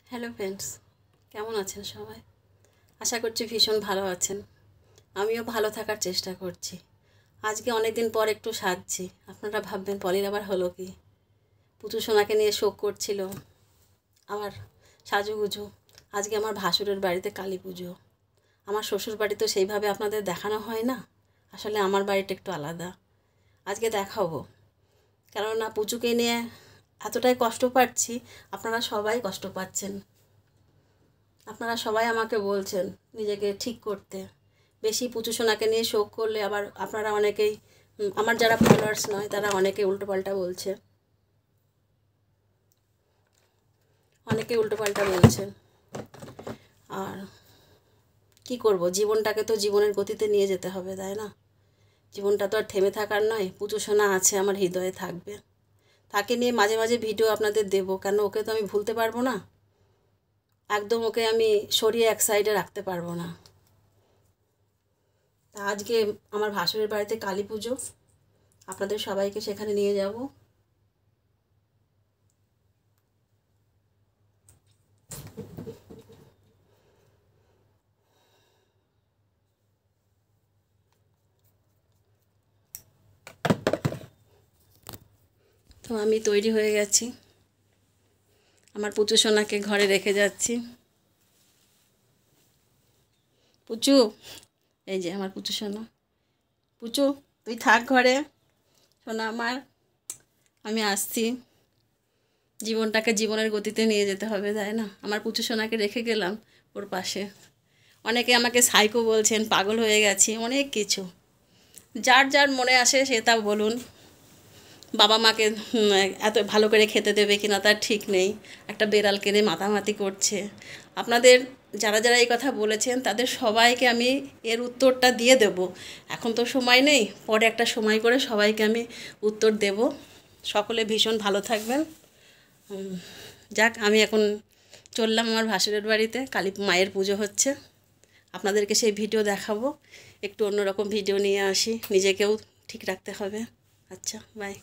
Hello friends, কেমন আছেন সবাই? আশা করছি ভীষণ ভালো আছেন। আমিও ভালো থাকার চেষ্টা করছি। আজকে অনেক দিন পর একটু সাজছি। আপনারা ভাববেন পলির আবার হলো কি? পুচু সোনাকে নিয়ে শোক করছিল আমার সাজুগুজু। আজকে আমার ভাসুরের বাড়িতে কালী পুজো। আমার শ্বশুর বাড়ি তো সেইভাবে আপনাদের দেখানো হয় না। আসলে আমার বাড়িটা একটু আলাদা। আজকে দেখাবো, কেননা পুচুকে নিয়ে এতটাই কষ্ট পাচ্ছি, আপনারা সবাই কষ্ট পাচ্ছেন। আপনারা সবাই আমাকে বলছেন নিজেকে ঠিক করতে। বেশি পুচু সোনাকে নিয়ে শোক করলে আবার আপনারা অনেকেই, আমার যারা ফলোয়ার্স নয় তারা অনেকে উল্টোপাল্টা বলছে, বলছেন। আর কি করব, জীবনটাকে তো জীবনের গতিতে নিয়ে যেতে হবে, তাই না? জীবনটা তো আর থেমে থাকার নয়। পুচু সোনা আছে, আমার হৃদয়ে থাকবে। তাকে নিয়ে মাঝে মাঝে ভিডিও আপনাদের দেবো, কেন ওকে তো আমি ভুলতে পারবো না। একদম ওকে আমি সরিয়ে এক সাইডে রাখতে পারবো না। তা আজকে আমার ভাসুরের বাড়িতে কালী পুজো, আপনাদের সবাইকে সেখানে নিয়ে যাব। তো আমি তৈরি হয়ে গেছি, আমার পুচু সোনাকে ঘরে রেখে যাচ্ছি। পুচু, এই যে আমার পুচু সোনা। পুচু, তুই থাক ঘরে। সোনা আমার, আমি আসছি। জীবনটাকে জীবনের গতিতে নিয়ে যেতে হবে, তাই না? আমার পুচু সোনাকে রেখে গেলাম ওর পাশে। অনেকে আমাকে সাইকো বলছেন, পাগল হয়ে গেছি, অনেক কিছু। যার যার মনে আসে সে তা বলুন। বাবা মাকে এত ভালো করে খেতে দেবে কিনা তার ঠিক নেই, একটা বেড়াল কিনে মাতামাতি করছে। আপনাদের যারা যারা এই কথা বলেছেন তাদের সবাইকে আমি এর উত্তরটা দিয়ে দেব। এখন তো সময় নেই, পরে একটা সময় করে সবাইকে আমি উত্তর দেব। সকলে ভীষণ ভালো থাকবেন। যাক, আমি এখন চললাম আমার ভাসুরের বাড়িতে। কালী মায়ের পুজো হচ্ছে, আপনাদেরকে সেই ভিডিও দেখাবো। একটু অন্যরকম ভিডিও নিয়ে আসি, নিজেকেও ঠিক রাখতে হবে। আচ্ছা, বাই।